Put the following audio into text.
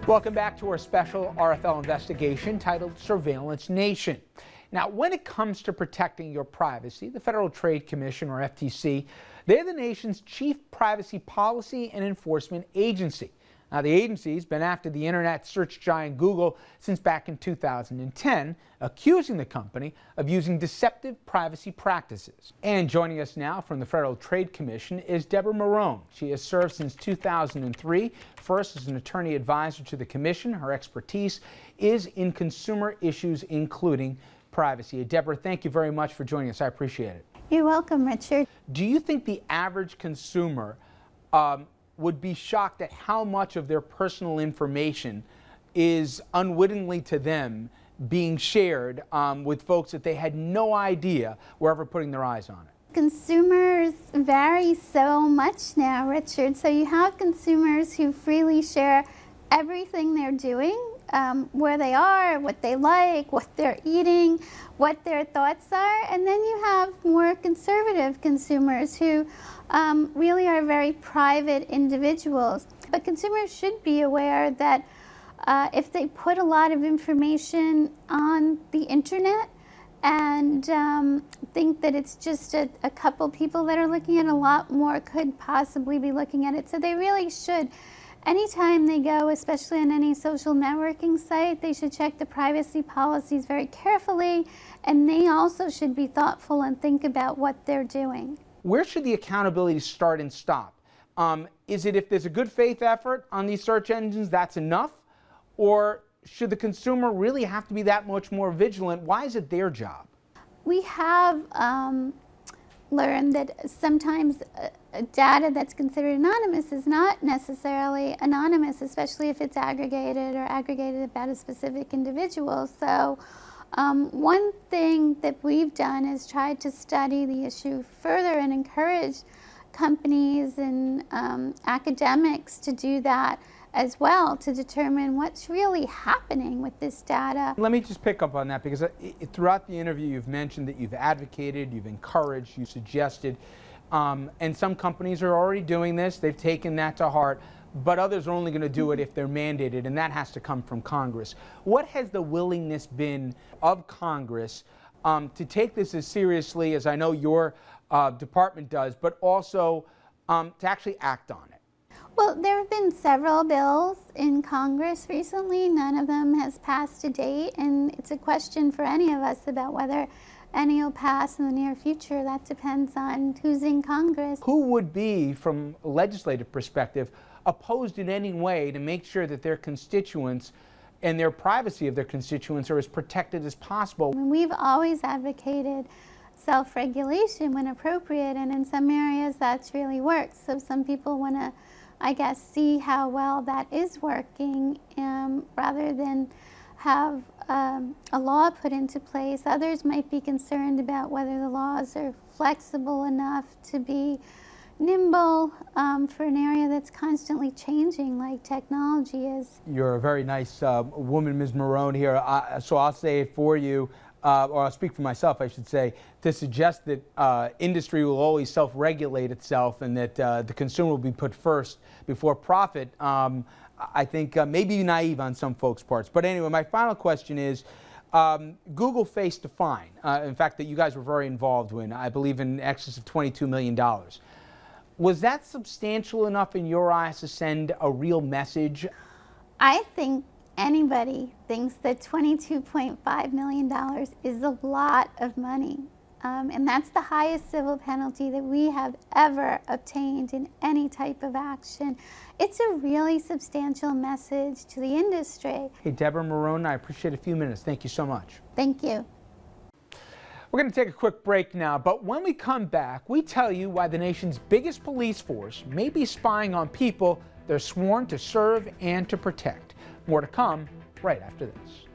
Welcome back to our special RFL investigation titled Surveillance Nation. Now, when it comes to protecting your privacy, the Federal Trade Commission, or FTC, they're the nation's chief privacy policy and enforcement agency. Now, the agency's been after the internet search giant Google since back in 2010, accusing the company of using deceptive privacy practices. And joining us now from the Federal Trade Commission is Deborah Marone. She has served since 2003, first as an attorney advisor to the commission. Her expertise is in consumer issues, including privacy. Deborah, thank you very much for joining us. I appreciate it. You're welcome, Richard. Do you think the average consumer would be shocked at how much of their personal information is unwittingly to them being shared with folks that they had no idea were ever putting their eyes on it? Consumers vary so much now, Richard. So you have consumers who freely share everything they're doing, where they are, what they like, what they're eating, what their thoughts are. And then you have more conservative consumers who really are very private individuals. But consumers should be aware that if they put a lot of information on the internet and think that it's just a couple people that are looking at it, a lot more could possibly be looking at it. So they really should. Anytime they go, especially on any social networking site, they should check the privacy policies very carefully, and they also should be thoughtful and think about what they're doing. Where should the accountability start and stop? Is it if there's a good faith effort on these search engines, that's enough? Or should the consumer really have to be that much more vigilant? Why is it their job? We have learned that sometimes data that's considered anonymous is not necessarily anonymous, especially if it's aggregated or aggregated about a specific individual. So one thing that we've done is tried to study the issue further and encourage companies and academics to do that as well, to determine what's really happening with this data. Let me just pick up on that, because throughout the interview you've mentioned that you've advocated, you've encouraged, you suggested, and some companies are already doing this. They've taken that to heart, but others are only going to do it if they're mandated, and that has to come from Congress. What has the willingness been of Congress to take this as seriously as I know your department does, but also to actually act on it? Well, there have been several bills in Congress recently. None of them has passed to date, and it's a question for any of us about whether any will pass in the near future. That depends on who's in Congress. Who would be, from a legislative perspective, opposed in any way to make sure that their constituents and their privacy of their constituents are as protected as possible? We've always advocated self-regulation when appropriate, and in some areas that's really worked. So some people want to, I guess, see how well that is working rather than have a law put into place. Others might be concerned about whether the laws are flexible enough to be nimble for an area that's constantly changing like technology is. You're a very nice woman, Ms. Marone, here, so I'll say it for you. Or I'll speak for myself, I should say, to suggest that industry will always self-regulate itself and that the consumer will be put first before profit, I think may be naive on some folks' parts. But anyway, my final question is, Google faced a fine, in fact, that you guys were very involved in, I believe in excess of $22 million. Was that substantial enough in your eyes to send a real message? I think anybody thinks that $22.5 million is a lot of money. And that's the highest civil penalty that we have ever obtained in any type of action. It's a really substantial message to the industry. Hey, Deborah Marone, I appreciate a few minutes. Thank you so much. Thank you. We're going to take a quick break now, but when we come back, we tell you why the nation's biggest police force may be spying on people they're sworn to serve and to protect. More to come right after this.